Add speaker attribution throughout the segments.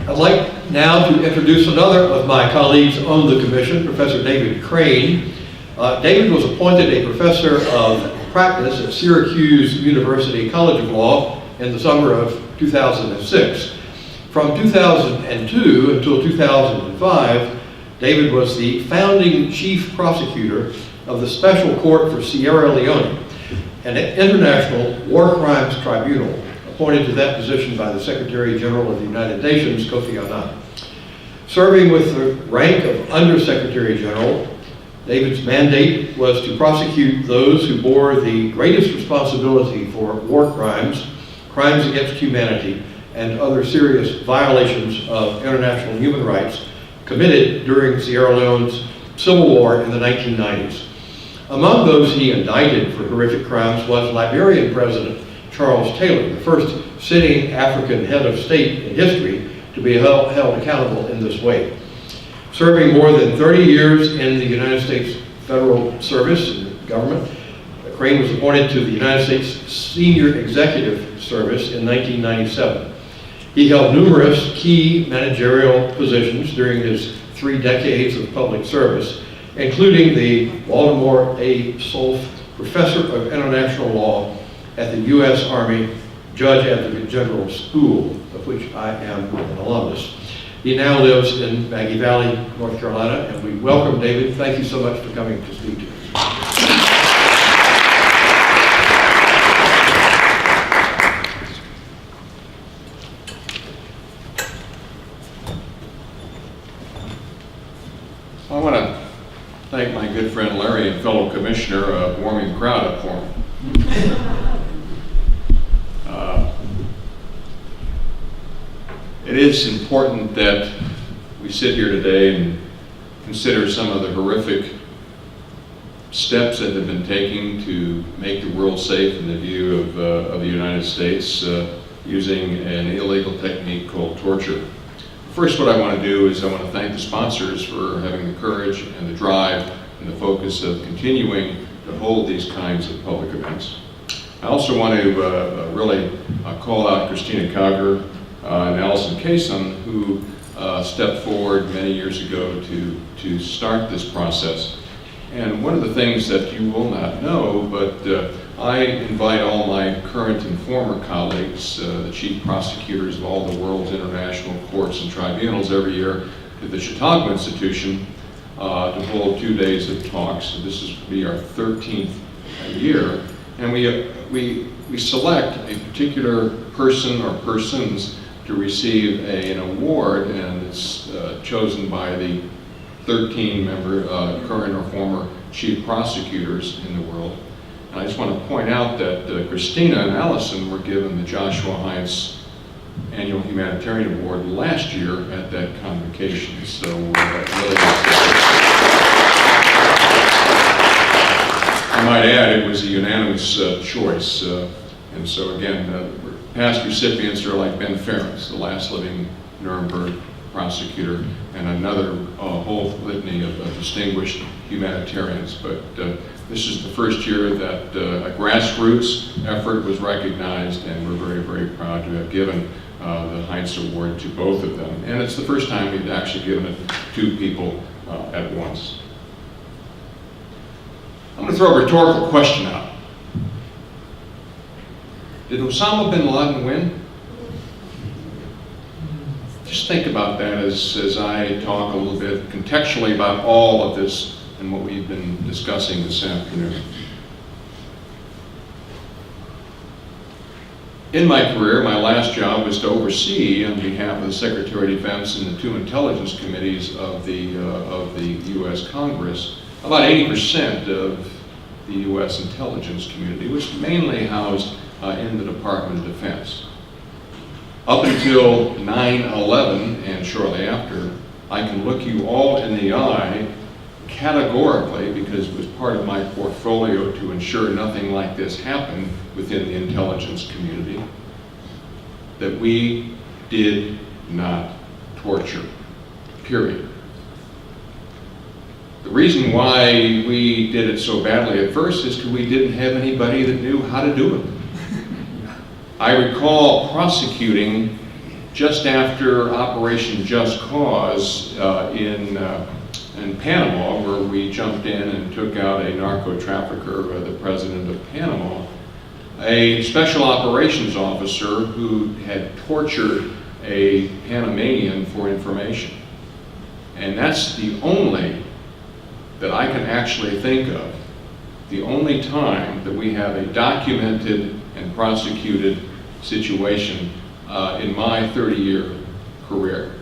Speaker 1: I'd like now to introduce another of my colleagues on the commission, Professor David Crane. David was appointed a professor of practice at Syracuse University College of Law in the summer of 2006. From 2002 until 2005, David was the Founding Chief Prosecutor of the Special Court for Sierra Leone, an international war crimes tribunal appointed to that position by the Secretary General of the United Nations, Kofi Annan. Serving with the rank of Undersecretary General, David's mandate was to prosecute those who bore the greatest responsibility for war crimes, crimes against humanity, and other serious violations of international human rights committed during Sierra Leone's civil war in the 1990s. Among those he indicted for horrific crimes was Liberian President Charles Taylor, the first sitting African head of state in history to be held accountable in this way. Serving more than 30 years in the United States Federal Service and government, Crane was appointed to the United States Senior Executive Service in 1997. He held numerous key managerial positions during his 3 decades of public service, including the Baltimore A. Solf Professor of International Law at the U.S. Army Judge Advocate General School, of which I am an alumnus. He now lives in Maggie Valley, North Carolina, and we welcome David. Thank you so much for coming to speak to us.
Speaker 2: I want to thank my good friend Larry and fellow commissioner warming the crowd up for me. It is important that we sit here today and consider some of the horrific steps that have been taken to make the world safe in the view of the United States using an illegal technique called torture. First, what I want to do is I want to thank the sponsors for having the courage and the drive and the focus of continuing to hold these kinds of public events. I also want to really call out Christina Cogger and Allison Kaysen, who stepped forward many years ago to start this process. And one of the things that you will not know, but I invite all my current and former colleagues, the chief prosecutors of all the world's international courts and tribunals every year to the Chautauqua Institution to hold 2 days of talks. This is be our 13th year. And we select a particular person or persons to receive an award, and it's chosen by the 13 member current or former chief prosecutors in the world. And I just want to point out that Christina and Allison were given the Joshua Heinz Annual Humanitarian Award last year at that convocation. So I might add, it was a unanimous choice. And so again, past recipients are like Ben Ferris, the last living Nuremberg prosecutor, and another whole litany of distinguished humanitarians. But this is the first year that a grassroots effort was recognized, and we're very, very proud to have given the Heinz Award to both of them. And it's the first time we've actually given it to people at once. I'm going to throw a rhetorical question out. Did Osama bin Laden win? Just think about that as I talk a little bit contextually about all of this and what we've been discussing this afternoon. In my career, my last job was to oversee, on behalf of the Secretary of Defense and the 2 intelligence committees of the U.S. Congress, about 80% of the U.S. intelligence community, which mainly housed in the Department of Defense. Up until 9/11 and shortly after, I can look you all in the eye categorically, because it was part of my portfolio to ensure nothing like this happened within the intelligence community, that we did not torture, period. The reason why we did it so badly at first is because we didn't have anybody that knew how to do it. I recall prosecuting just after Operation Just Cause in Panama, where we jumped in and took out a narco-trafficker, the president of Panama, a special operations officer who had tortured a Panamanian for information. And that's the only that I can actually think of, the only time that we have a documented and prosecuted situation in my 30-year career.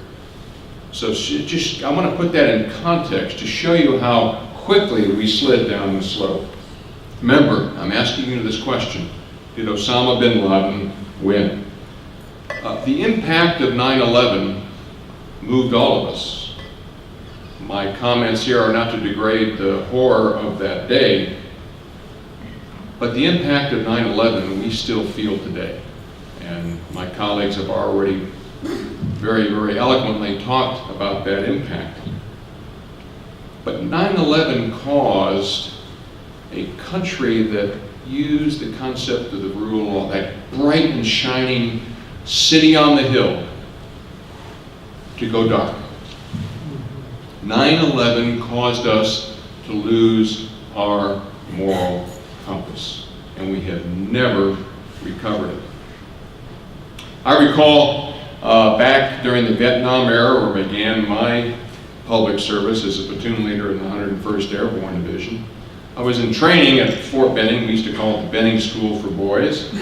Speaker 2: So I want to put that in context to show you how quickly we slid down the slope. Remember, I'm asking you this question: did Osama bin Laden win? The impact of 9/11 moved all of us. My comments here are not to degrade the horror of that day, but the impact of 9/11 we still feel today. And my colleagues have already very, very eloquently talked about that impact. But 9/11 caused a country that used the concept of the rule of law, that bright and shining city on the hill, to go dark. 9/11 caused us to lose our moral compass, and we have never recovered it. I recall back during the Vietnam era, where I began my public service as a platoon leader in the 101st Airborne Division. I was in training at Fort Benning. We used to call it the Benning School for Boys,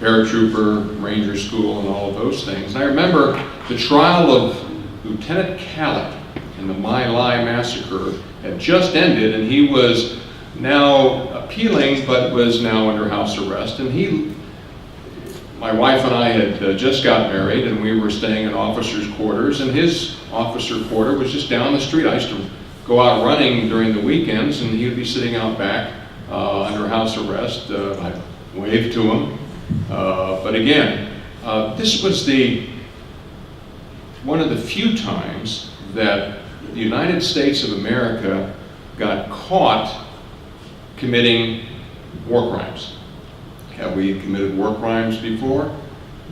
Speaker 2: paratrooper, ranger school, and all of those things. And I remember the trial of Lieutenant Callett in the My Lai massacre had just ended, and he was now appealing, but was now under house arrest. And my wife and I had just got married, and we were staying in officers' quarters, and his officer quarter was just down the street. I used to go out running during the weekends, and he would be sitting out back under house arrest. I waved to him. But again, this was one of the few times that the United States of America got caught committing war crimes. Have we committed war crimes before?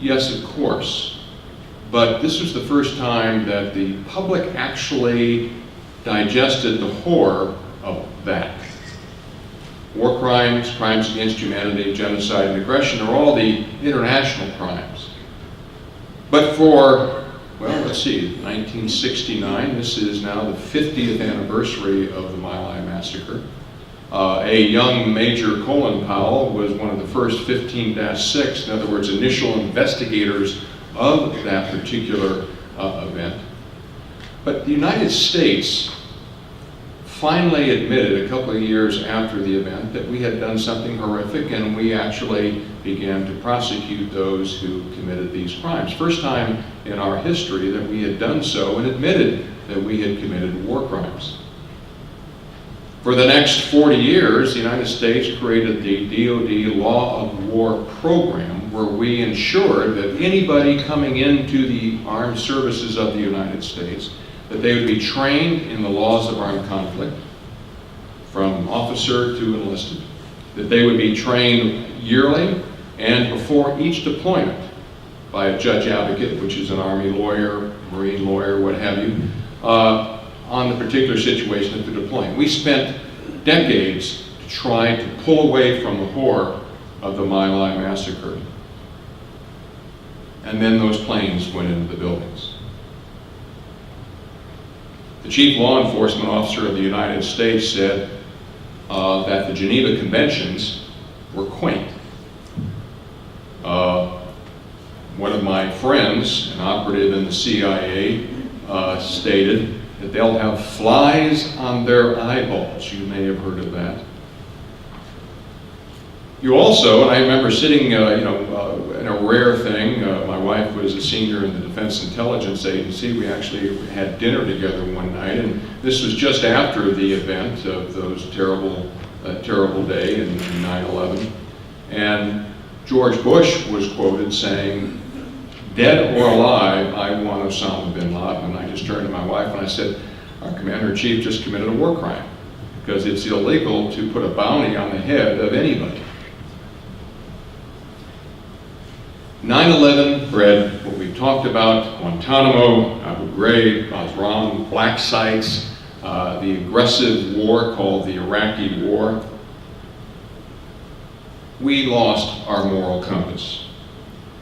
Speaker 2: Yes, of course. But this was the first time that the public actually digested the horror of that. War crimes, crimes against humanity, genocide, and aggression are all the international crimes. But for, well, let's see, 1969, this is now the 50th anniversary of the My Lai massacre. A young Major Colin Powell was one of the first 15-6, in other words, initial investigators of that particular event. But the United States finally admitted a couple of years after the event that we had done something horrific, and we actually began to prosecute those who committed these crimes. First time in our history that we had done so and admitted that we had committed war crimes. For the next 40 years, the United States created the DoD Law of War program, where we ensured that anybody coming into the armed services of the United States, that they would be trained in the laws of armed conflict, from officer to enlisted, that they would be trained yearly and before each deployment by a judge advocate, which is an Army lawyer, Marine lawyer, what have you, on the particular situation that they're deploying. We spent decades to try to pull away from the horror of the My Lai massacre. And then those planes went into the buildings. The chief law enforcement officer of the United States said that the Geneva Conventions were quaint. One of my friends, an operative in the CIA, stated that they'll have flies on their eyeballs. You may have heard of that. You also, and I remember sitting, in a rare thing, my wife was a senior in the Defense Intelligence Agency. We actually had dinner together one night, and this was just after the event of those terrible day in 9/11. And George Bush was quoted saying, "Dead or alive, I want Osama bin Laden." And I just turned to my wife and I said, "Our commander-in-chief just committed a war crime, because it's illegal to put a bounty on the head of anybody." 9/11 bred what we talked about, Guantanamo, Abu Ghraib, Basran, black sites, the aggressive war called the Iraqi War, we lost our moral compass.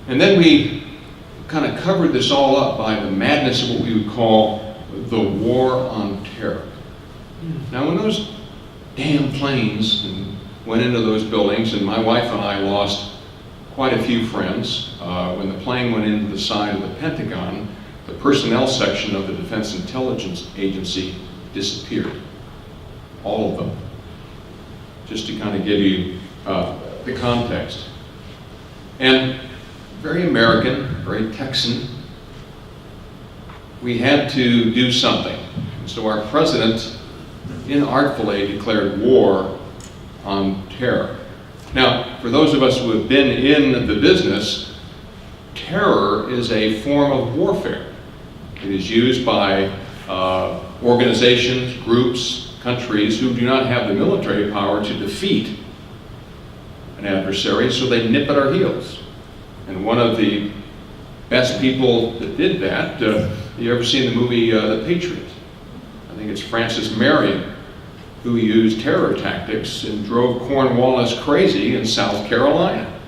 Speaker 2: And then we kind of covered this all up by the madness of what we would call the war on terror. Now, when those damn planes went into those buildings, and my wife and I lost quite a few friends, when the plane went into the side of the Pentagon, the personnel section of the Defense Intelligence Agency disappeared. All of them. Just to kind of give you the context. And very American, very Texan, we had to do something. So our president inartfully declared war on terror. Now, for those of us who have been in the business, terror is a form of warfare. It is used by organizations, groups, countries who do not have the military power to defeat an adversary, so they nip at our heels. And one of the best people that did that, you ever seen the movie The Patriot? I think it's Francis Marion, who used terror tactics and drove Cornwallis crazy in South Carolina.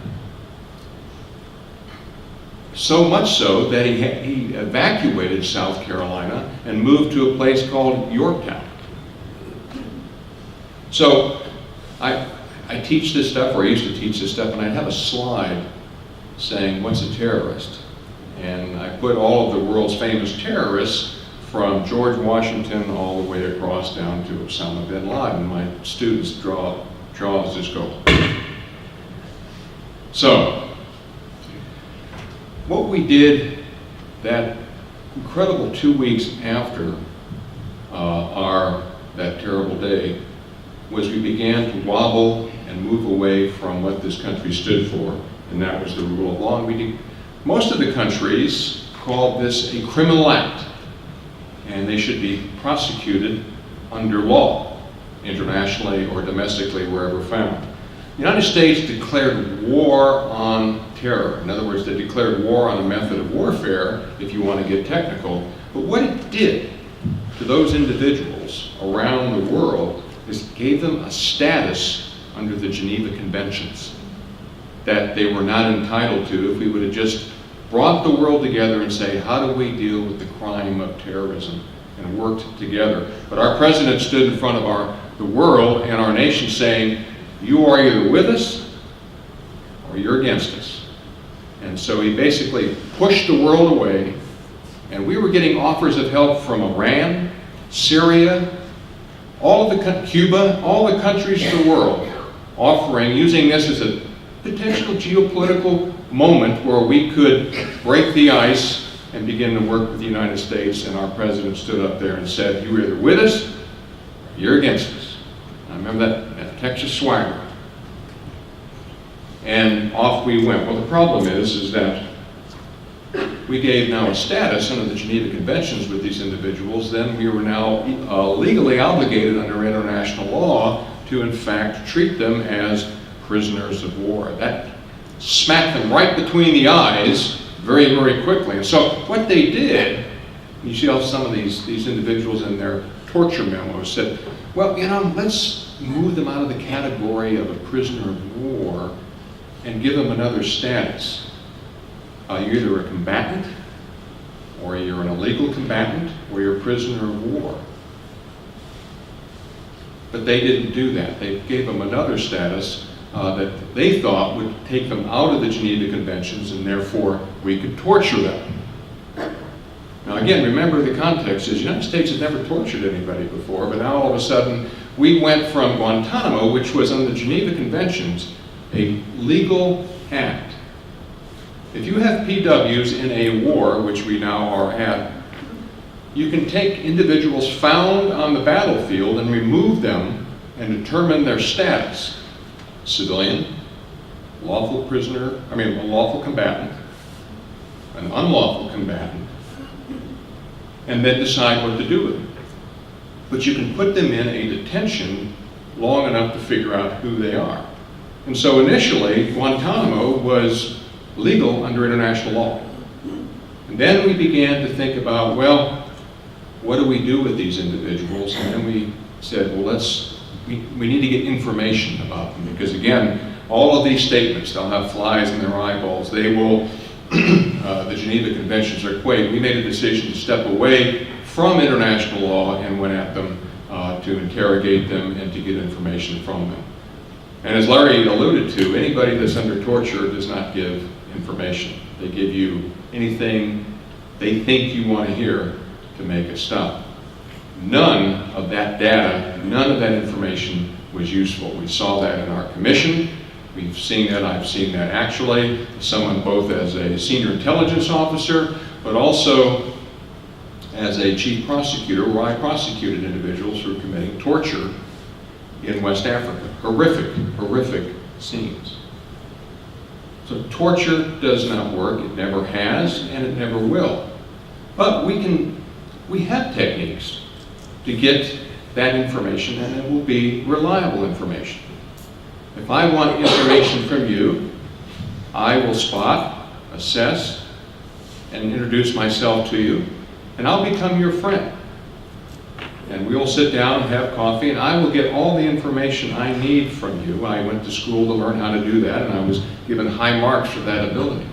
Speaker 2: So much so that he evacuated South Carolina and moved to a place called Yorktown. So I teach this stuff, or I used to teach this stuff, and I'd have a slide saying, what's a terrorist? And I put all of the world's famous terrorists from George Washington all the way across down to Osama bin Laden. My students draws just go. So, what we did that incredible 2 weeks after that terrible day was we began to wobble and move away from what this country stood for, and that was the rule of law. And most of the countries called this a criminal act, and they should be prosecuted under law, internationally or domestically, wherever found. The United States declared war on terror. In other words, they declared war on a method of warfare, if you want to get technical. But what it did to those individuals around the world is it gave them a status under the Geneva Conventions that they were not entitled to if we would have just brought the world together and say, how do we deal with the crime of terrorism, and worked together. But our president stood in front of the world and our nation saying, you are either with us or you're against us. And so he basically pushed the world away, and we were getting offers of help from Iran, Syria, Cuba, all the countries of the world, offering, using this as a potential geopolitical moment where we could break the ice and begin to work with the United States. And our president stood up there and said, you're either with us or you're against us. I remember that Texas swagger. And off we went. Well, the problem is that we gave now a status under the Geneva Conventions with these individuals. Then we were now legally obligated under international law to in fact treat them as prisoners of war. That smacked them right between the eyes very, very quickly. And so what they did, you see how some of these individuals in their torture memos said, well, let's move them out of the category of a prisoner of war and give them another status. You're either a combatant, or you're an illegal combatant, or you're a prisoner of war. But they didn't do that. They gave them another status that they thought would take them out of the Geneva Conventions, and therefore we could torture them. Now again, remember the context is the United States had never tortured anybody before, but now all of a sudden we went from Guantanamo, which was under the Geneva Conventions, a legal act. If you have PWs in a war, which we now are at, you can take individuals found on the battlefield and remove them and determine their status. Civilian, lawful prisoner, a lawful combatant, an unlawful combatant, and then decide what to do with them. But you can put them in a detention long enough to figure out who they are. And so initially, Guantanamo was legal under international law. And then we began to think about, well, what do we do with these individuals? And then we said, well, we need to get information about them, because again, all of these statements, they'll have flies in their eyeballs. They will, the Geneva Conventions are quake. We made a decision to step away from international law and went at them to interrogate them and to get information from them. And as Larry alluded to, anybody that's under torture does not give information. They give you anything they think you want to hear to make it stop. None of that data, none of that information was useful. We saw that in our commission. We've seen that, I've seen that actually, someone both as a senior intelligence officer, but also as a chief prosecutor, where I prosecuted individuals who were committing torture in West Africa. Horrific, horrific scenes. So torture does not work, it never has, and it never will. But we have techniques to get that information, and it will be reliable information. If I want information from you, I will spot, assess, and introduce myself to you, and I'll become your friend. And we'll sit down and have coffee, and I will get all the information I need from you. I went to school to learn how to do that, and I was given high marks for that ability.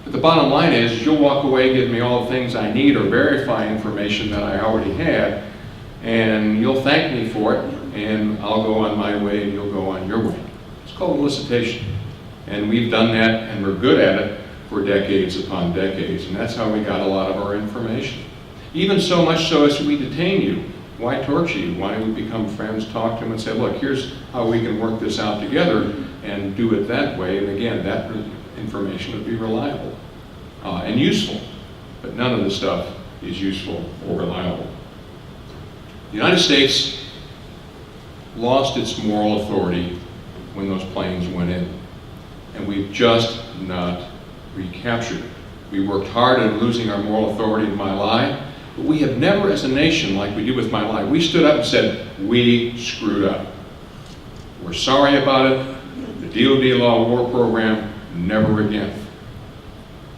Speaker 2: But the bottom line is, you'll walk away, give me all the things I need, or verify information that I already had, and you'll thank me for it, and I'll go on my way, and you'll go on your way. It's called elicitation. And we've done that, and we're good at it for decades upon decades, and that's how we got a lot of our information. Even so much so as we detain you. Why torture you? Why don't we become friends, talk to them, and say, look, here's how we can work this out together, and do it that way. And again, that information would be reliable and useful, but none of this stuff is useful or reliable. The United States lost its moral authority when those planes went in, and we've just not recaptured it. We worked hard at losing our moral authority in My Lai, but we have never, as a nation, like we did with My Lai, we stood up and said, we screwed up. We're sorry about it. The DoD Law War Program, never again.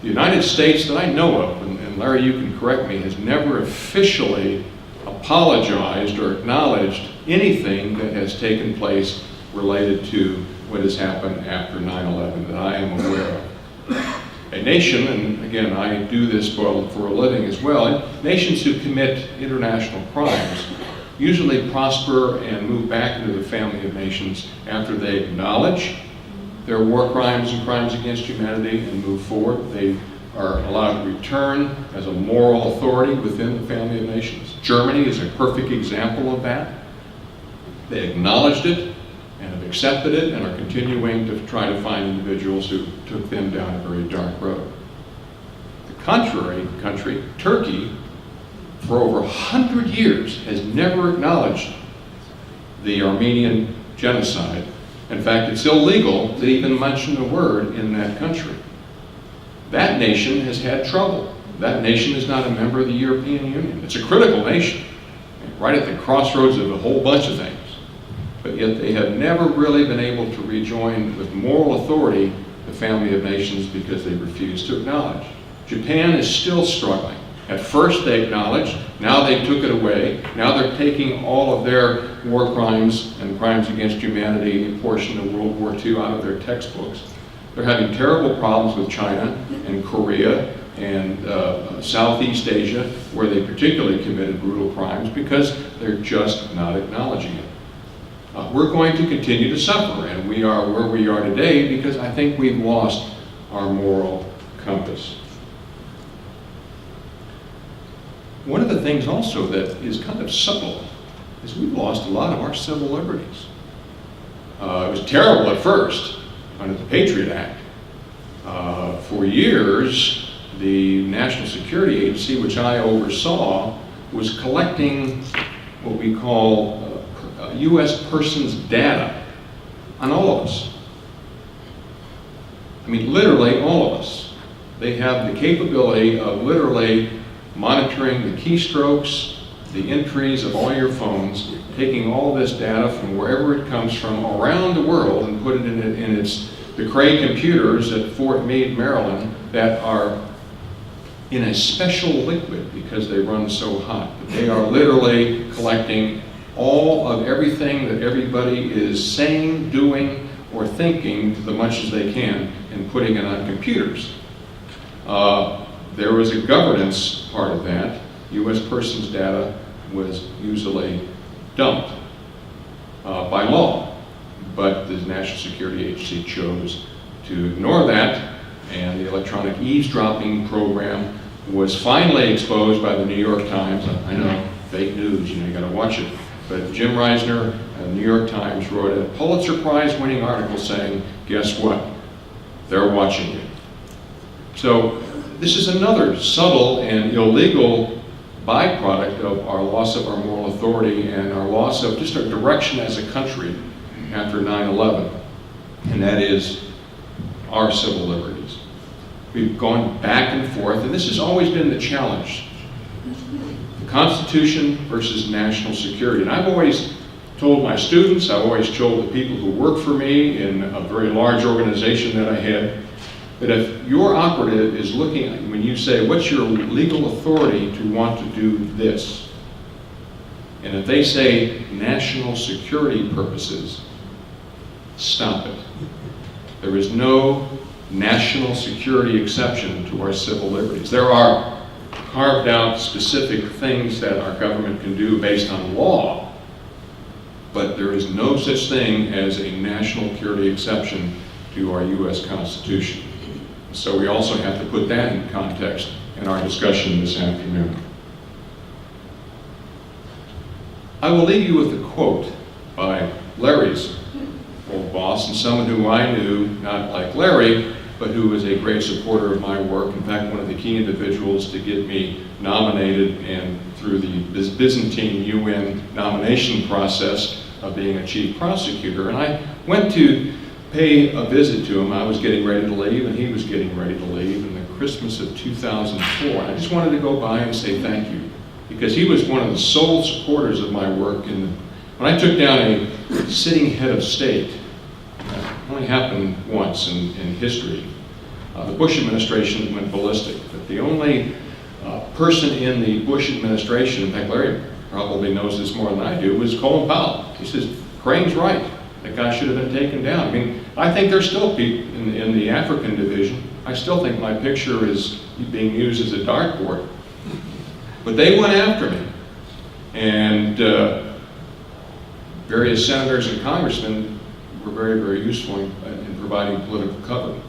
Speaker 2: The United States that I know of, and Larry, you can correct me, has never officially apologized or acknowledged anything that has taken place related to what has happened after 9/11 that I am aware of. A nation, and again, I do this for a living as well, and nations who commit international crimes usually prosper and move back into the family of nations after they acknowledge their war crimes and crimes against humanity and move forward. They are allowed to return as a moral authority within the family of nations. Germany is a perfect example of that. They acknowledged it and have accepted it and are continuing to try to find individuals who took them down a very dark road. The contrary country, Turkey, for over 100 years has never acknowledged the Armenian genocide. In fact, it's illegal to even mention the word in that country. That nation has had trouble. That nation is not a member of the European Union. It's a critical nation, right at the crossroads of a whole bunch of things. But yet they have never really been able to rejoin with moral authority the family of nations because they refuse to acknowledge. Japan is still struggling. At first they acknowledged, now they took it away, now they're taking all of their war crimes and crimes against humanity, a portion of World War II, out of their textbooks. They're having terrible problems with China and Korea and Southeast Asia, where they particularly committed brutal crimes because they're just not acknowledging it. We're going to continue to suffer, and we are where we are today because I think we've lost our moral compass. One of the things also that is kind of subtle is we've lost a lot of our civil liberties. It was terrible at first under the Patriot Act. For years, the National Security Agency, which I oversaw, was collecting what we call U.S. persons data on all of us. I mean, literally all of us. They have the capability of literally monitoring the keystrokes, the entries of all your phones, taking all this data from wherever it comes from around the world and put it in the Cray computers at Fort Meade, Maryland, that are in a special liquid because they run so hot. They are literally collecting all of everything that everybody is saying, doing, or thinking as much as they can and putting it on computers. There was a governance part of that. U.S. persons data was usually dumped by law, but the National Security Agency chose to ignore that, and the electronic eavesdropping program was finally exposed by the New York Times. I know, fake news, you gotta watch it. But Jim Reisner, the New York Times, wrote a Pulitzer Prize winning article saying, guess what? They're watching you. So this is another subtle and illegal byproduct of our loss of our moral authority and our loss of just our direction as a country after 9/11, and that is our civil liberties. We've gone back and forth, and this has always been the challenge. The Constitution versus national security. And I've always told my students, I've always told the people who work for me in a very large organization that I had, that if your operative is looking at you, when you say, what's your legal authority to want to do this? And if they say national security purposes, stop it. There is no national security exception to our civil liberties. There are carved out specific things that our government can do based on law, but there is no such thing as a national security exception to our U.S. Constitution. So we also have to put that in context in our discussion this afternoon. I will leave you with a quote by Larry's old boss, and someone who I knew, not like Larry, but who was a great supporter of my work. In fact, one of the key individuals to get me nominated and through the Byzantine UN nomination process of being a chief prosecutor. And I went to pay a visit to him. I was getting ready to leave, and he was getting ready to leave in the Christmas of 2004. And I just wanted to go by and say thank you, because he was one of the sole supporters of my work. And when I took down a sitting head of state, it only happened once in history. The Bush administration went ballistic, but the only person in the Bush administration, in fact, Larry probably knows this more than I do, was Colin Powell. He says, Crane's right. That guy should have been taken down. I mean, I think there's still people in the African division. I still think my picture is being used as a dartboard. But they went after me. And various senators and congressmen were very, very useful in providing political cover.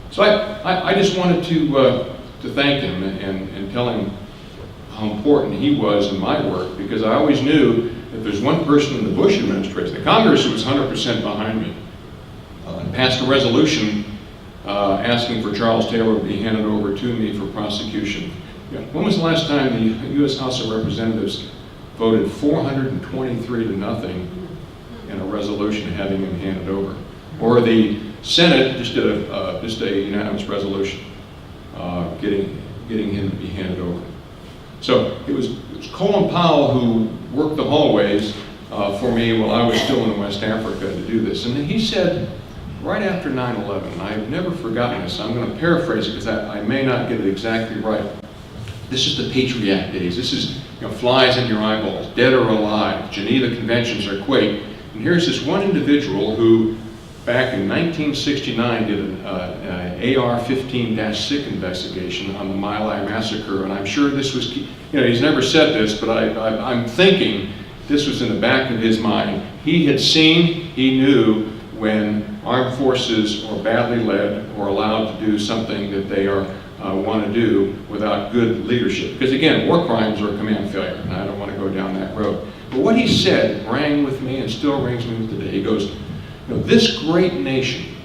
Speaker 2: So I just wanted to thank him and tell him how important he was in my work, because I always knew if there's one person in the Bush administration, the Congress was 100% behind me, and passed a resolution asking for Charles Taylor to be handed over to me for prosecution. When was the last time the U.S. House of Representatives voted 423 to nothing in a resolution having him handed over? Or the Senate just did a unanimous resolution getting him to be handed over. So it was Colin Powell who worked the hallways for me while I was still in West Africa to do this. And he said, right after 9/11, and I've never forgotten this, I'm going to paraphrase it because I may not get it exactly right. This is the Patriot Act days. This is flies in your eyeballs, dead or alive, Geneva Conventions are quake. And here's this one individual who, back in 1969, did an AR-15-6 investigation on the My Lai massacre, and I'm sure this was, he's never said this, but I'm thinking this was in the back of his mind. He had seen, he knew when armed forces are badly led or allowed to do something that they want to do without good leadership. Because again, war crimes are command failure, and I don't want to go down that road. But what he said rang with me and still rings me with today. He goes, this great nation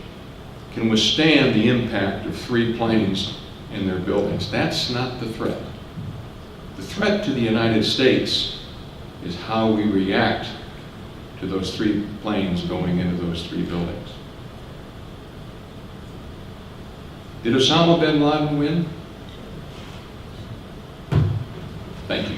Speaker 2: can withstand the impact of 3 planes in their buildings. That's not the threat. The threat to the United States is how we react to those 3 planes going into those 3 buildings. Did Osama bin Laden win? Thank you.